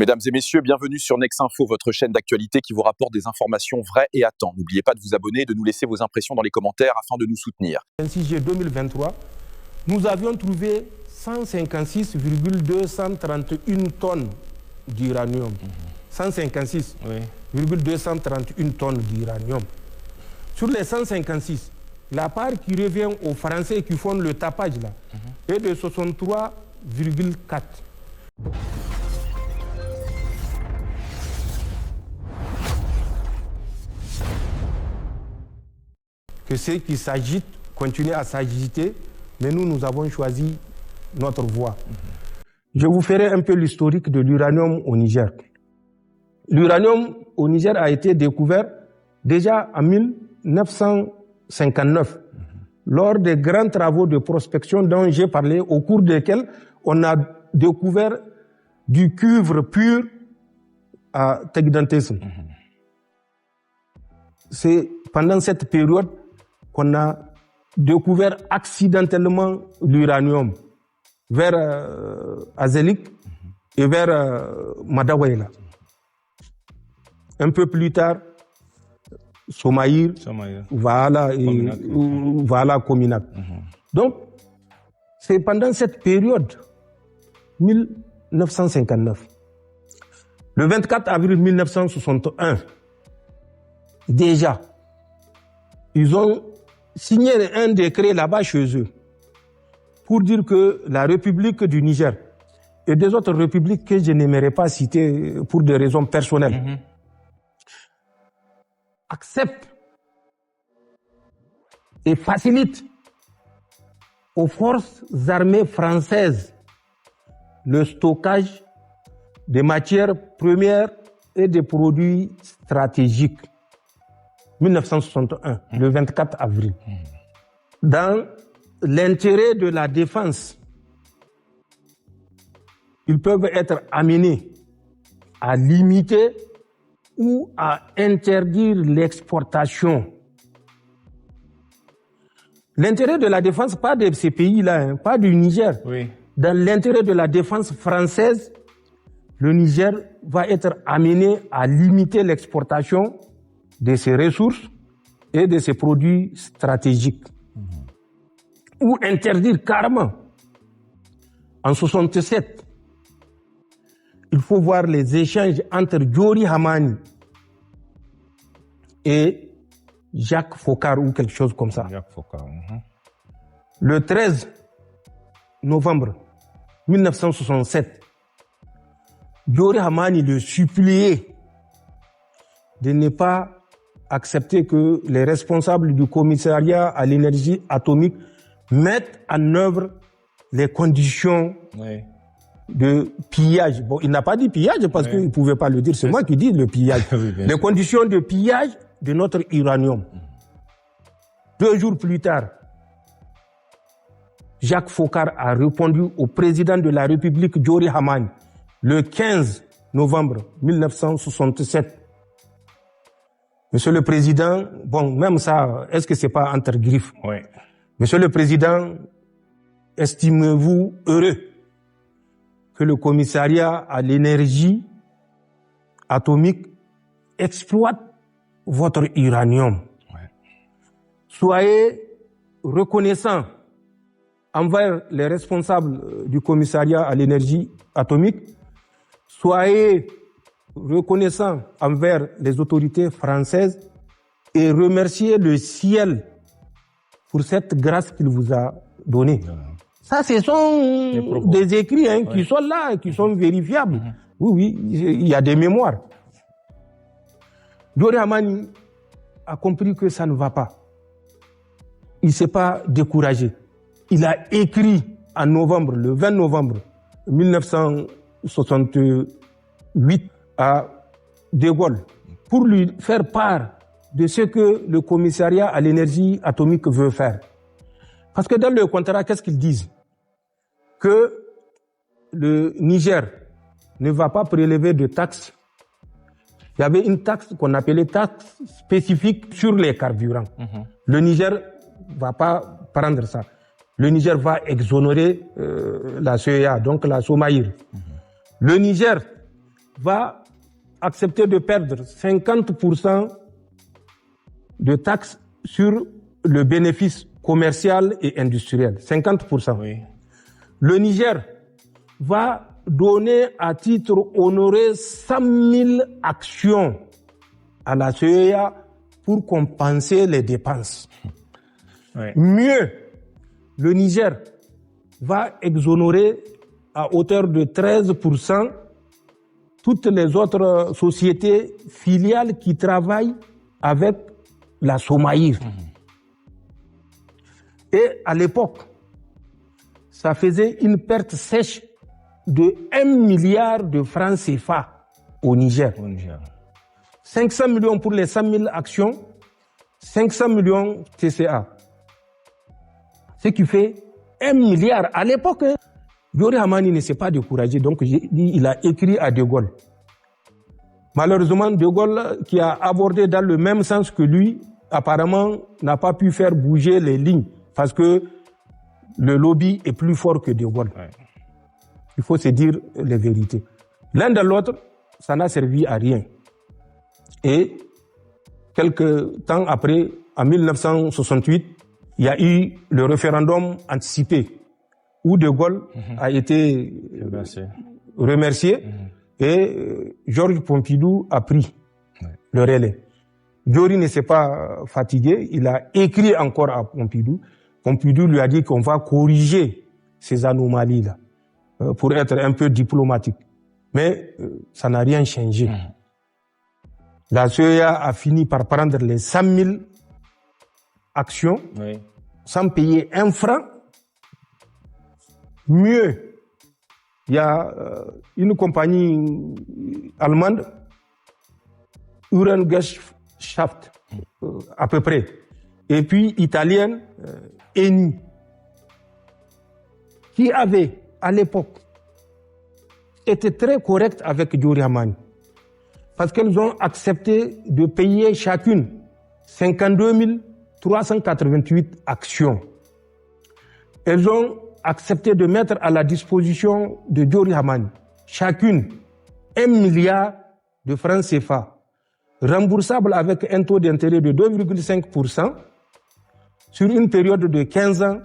Mesdames et messieurs, bienvenue sur Next Info, votre chaîne d'actualité qui vous rapporte des informations vraies et à temps. N'oubliez pas de vous abonner et de nous laisser vos impressions dans les commentaires afin de nous soutenir. Le 26 juillet 2023, nous avions trouvé 156,231 tonnes d'uranium. 156,231 tonnes d'uranium. Sur les 156, la part qui revient aux Français qui font le tapage là, est de 63,4. Que ceux qui s'agitent continuent à s'agiter, mais nous avons choisi notre voie. Je vous ferai un peu l'historique de l'uranium au Niger. L'uranium au Niger a été découvert déjà en 1959, lors des grands travaux de prospection dont j'ai parlé, au cours desquels on a découvert du cuivre pur à Tegdantesm. C'est pendant cette période qu'on a découvert accidentellement l'uranium vers Azelik et vers Madawaïla. Un peu plus tard, Somaïr, voilà, Kominak. Donc, c'est pendant cette période, 1959, le 24 avril 1961, déjà, ils ont signé un décret là-bas chez eux pour dire que la République du Niger et des autres républiques que je n'aimerais pas citer pour des raisons personnelles acceptent et facilitent aux forces armées françaises le stockage des matières premières et des produits stratégiques. 1961, le 24 avril. Dans l'intérêt de la défense, ils peuvent être amenés à limiter ou à interdire l'exportation. L'intérêt de la défense, pas de ces pays-là, pas du Niger. Oui. Dans l'intérêt de la défense française, le Niger va être amené à limiter l'exportation de ses ressources et de ses produits stratégiques. Ou interdire carrément. En 67, il faut voir les échanges entre Diori Hamani et Jacques Foccart ou quelque chose comme ça. Jacques Foccart. Le 13 novembre 1967, Diori Hamani le suppliait de ne pas accepter que les responsables du commissariat à l'énergie atomique mettent en œuvre les conditions de pillage. Bon, il n'a pas dit pillage parce qu'il ne pouvait pas le dire, c'est moi qui dis le pillage. Les conditions de pillage de notre uranium. 2 jours plus tard, Jacques Foccart a répondu au président de la République, Diori Hamani, le 15 novembre 1967. Monsieur le Président, bon, même ça, est-ce que c'est pas entre griffes? Oui. Monsieur le Président, estimez-vous heureux que le commissariat à l'énergie atomique exploite votre uranium? Oui. Soyez reconnaissants envers les responsables du commissariat à l'énergie atomique. Soyez reconnaissant envers les autorités françaises et remercier le ciel pour cette grâce qu'il vous a donnée. Ça, ce sont des écrits qui sont là, qui sont vérifiables. Oui, il y a des mémoires. Diori Hamani a compris que ça ne va pas. Il ne s'est pas découragé. Il a écrit en novembre, le 20 novembre 1968, à De Gaulle pour lui faire part de ce que le commissariat à l'énergie atomique veut faire. Parce que dans le contrat, qu'est-ce qu'ils disent? Que le Niger ne va pas prélever de taxes. Il y avait une taxe qu'on appelait taxe spécifique sur les carburants. Le Niger ne va pas prendre ça. Le Niger va exonérer la CEA, donc la Somaïr. Le Niger va accepter de perdre 50% de taxes sur le bénéfice commercial et industriel. 50%. Oui. Le Niger va donner à titre honoré 100 000 actions à la CEA pour compenser les dépenses. Oui. Mieux, le Niger va exonérer à hauteur de 13% toutes les autres sociétés filiales qui travaillent avec la Somaïr. Et à l'époque, ça faisait une perte sèche de 1 milliard de francs CFA au Niger. 500 millions pour les 100 000 actions, 500 millions TCA. Ce qui fait 1 milliard. À l'époque, Diori Hamani ne s'est pas découragé, donc il a écrit à De Gaulle. Malheureusement, De Gaulle, qui a abordé dans le même sens que lui, apparemment n'a pas pu faire bouger les lignes, parce que le lobby est plus fort que De Gaulle. Ouais. Il faut se dire les vérités. L'un de l'autre, ça n'a servi à rien. Et quelques temps après, en 1968, il y a eu le référendum anticipé où De Gaulle a été remercié et Georges Pompidou a pris le relais. Diori ne s'est pas fatigué, il a écrit encore à Pompidou. Pompidou lui a dit qu'on va corriger ces anomalies-là pour être un peu diplomatique. Mais ça n'a rien changé. La CEA a fini par prendre les 100 000 actions sans payer un franc. Mieux, il y a une compagnie allemande, Uhrengesellschaft, à peu près, et puis italienne, Eni, qui avait à l'époque été très correcte avec Diori Hamani, parce qu'elles ont accepté de payer chacune 52 388 actions. Elles ont accepté de mettre à la disposition de Diori Hamani chacune 1 milliard de francs CFA, remboursable avec un taux d'intérêt de 2,5% sur une période de 15 ans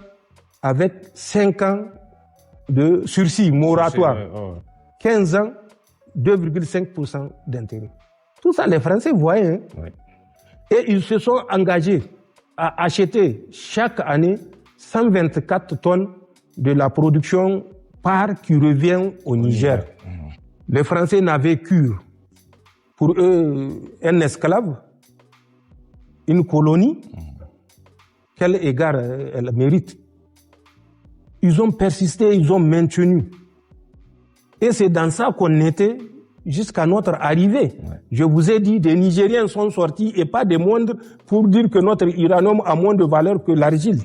avec 5 ans de sursis moratoire. 15 ans, 2,5% d'intérêt. Tout ça, les Français voyaient. Et ils se sont engagés à acheter chaque année 124 tonnes de la production par qui revient au Niger. Les Français n'avaient cure. Pour eux, un esclave, une colonie, quel égard elle mérite. Ils ont persisté, ils ont maintenu. Et c'est dans ça qu'on était jusqu'à notre arrivée. Je vous ai dit, des Nigériens sont sortis et pas des moindres pour dire que notre uranium a moins de valeur que l'argile.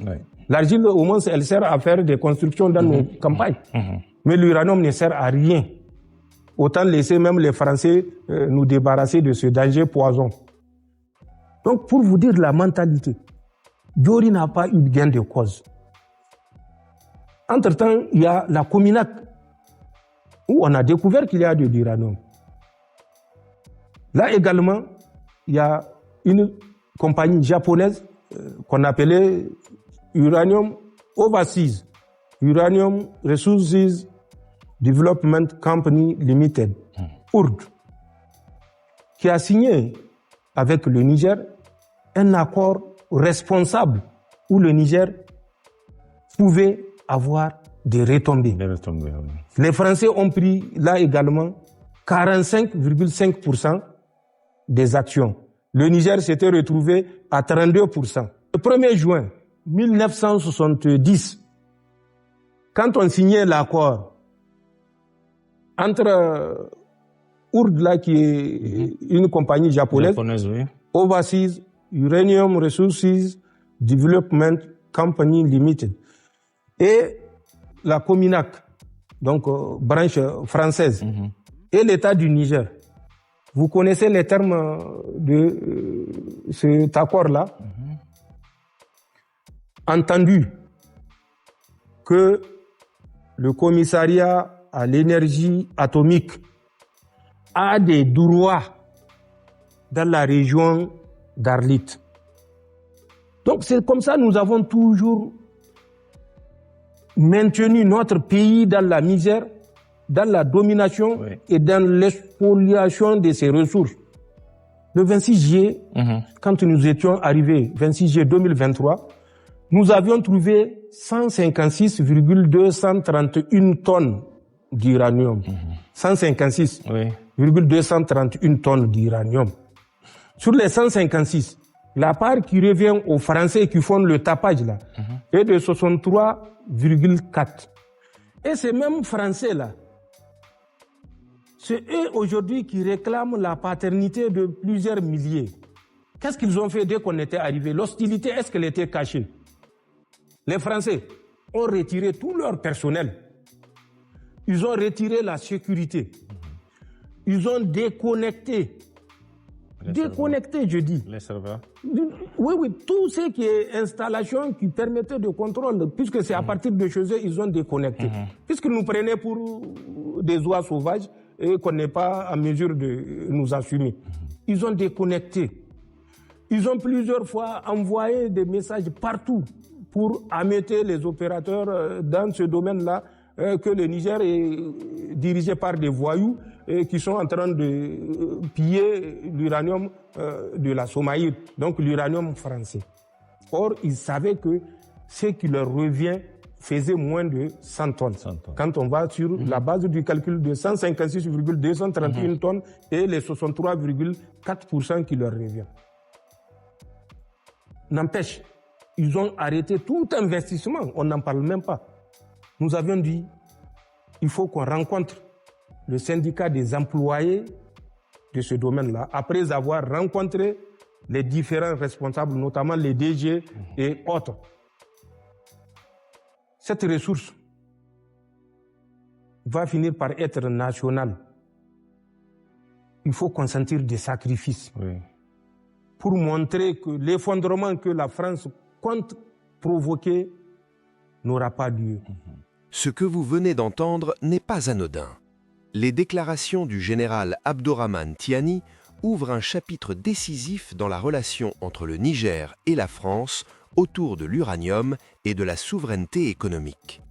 L'argile, au moins, elle sert à faire des constructions dans nos campagnes. Mais l'uranium ne sert à rien. Autant laisser même les Français nous débarrasser de ce danger poison. Donc, pour vous dire la mentalité, Diori n'a pas eu gain de cause. Entre-temps, il y a la Cominac, où on a découvert qu'il y a de l'uranium. Là également, il y a une compagnie japonaise qu'on appelait Uranium Overseas, Uranium Resources Development Company Limited, URD, qui a signé avec le Niger un accord responsable où le Niger pouvait avoir des retombées. Les Français ont pris là également 45,5% des actions. Le Niger s'était retrouvé à 32%. Le 1er juin 1970, quand on signait l'accord entre URD, là, qui est une compagnie japonaise, Overseas Uranium Resources Development Company Limited, et la Cominac, donc branche française, et l'État du Niger. Vous connaissez les termes de cet accord-là. Entendu que le commissariat à l'énergie atomique a des droits dans la région d'Arlit. Donc c'est comme ça que nous avons toujours maintenu notre pays dans la misère, dans la domination et dans l'expoliation de ses ressources. Le 26 juillet, quand nous étions arrivés, 26 juillet 2023, nous avions trouvé 156,231 tonnes d'uranium. 156,231 tonnes d'uranium. Sur les 156, la part qui revient aux Français qui font le tapage là est de 63,4. Et ces mêmes Français-là, c'est eux aujourd'hui qui réclament la paternité de plusieurs milliers. Qu'est-ce qu'ils ont fait dès qu'on était arrivé? L'hostilité, est-ce qu'elle était cachée? Les Français ont retiré tout leur personnel. Ils ont retiré la sécurité. Ils ont déconnecté. Déconnecté, je dis. Les serveurs. Oui, tout ce qui est installation qui permettait de contrôle, puisque c'est à partir de chez eux, ils ont déconnecté. Puisqu'ils nous prenaient pour des oies sauvages et qu'on n'est pas en mesure de nous assumer. Ils ont déconnecté. Ils ont plusieurs fois envoyé des messages partout pour amener les opérateurs dans ce domaine-là, que le Niger est dirigé par des voyous qui sont en train de piller l'uranium de la Somalie, donc l'uranium français. Or, ils savaient que ce qui leur revient faisait moins de 100 tonnes. Quand on va sur la base du calcul de 156,231 tonnes et les 63,4% qui leur revient. N'empêche, ils ont arrêté tout investissement, on n'en parle même pas. Nous avions dit, il faut qu'on rencontre le syndicat des employés de ce domaine-là, après avoir rencontré les différents responsables, notamment les DG et autres. Cette ressource va finir par être nationale. Il faut consentir des sacrifices pour montrer que l'effondrement que la France compte provoquer n'aura pas lieu. Ce que vous venez d'entendre n'est pas anodin. Les déclarations du général Abdourahmane Tiani ouvrent un chapitre décisif dans la relation entre le Niger et la France autour de l'uranium et de la souveraineté économique.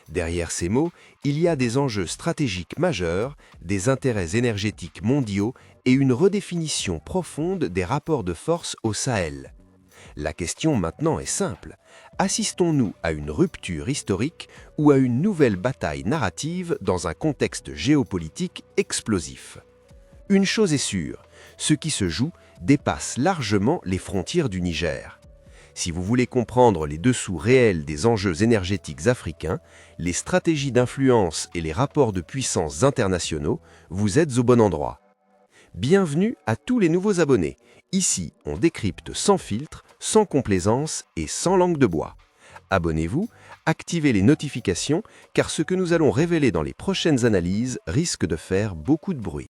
Derrière ces mots, il y a des enjeux stratégiques majeurs, des intérêts énergétiques mondiaux et une redéfinition profonde des rapports de force au Sahel. La question maintenant est simple. Assistons-nous à une rupture historique ou à une nouvelle bataille narrative dans un contexte géopolitique explosif? Une chose est sûre, ce qui se joue dépasse largement les frontières du Niger. Si vous voulez comprendre les dessous réels des enjeux énergétiques africains, les stratégies d'influence et les rapports de puissance internationaux, vous êtes au bon endroit. Bienvenue à tous les nouveaux abonnés. Ici, on décrypte sans filtre, sans complaisance et sans langue de bois. Abonnez-vous, activez les notifications, car ce que nous allons révéler dans les prochaines analyses risque de faire beaucoup de bruit.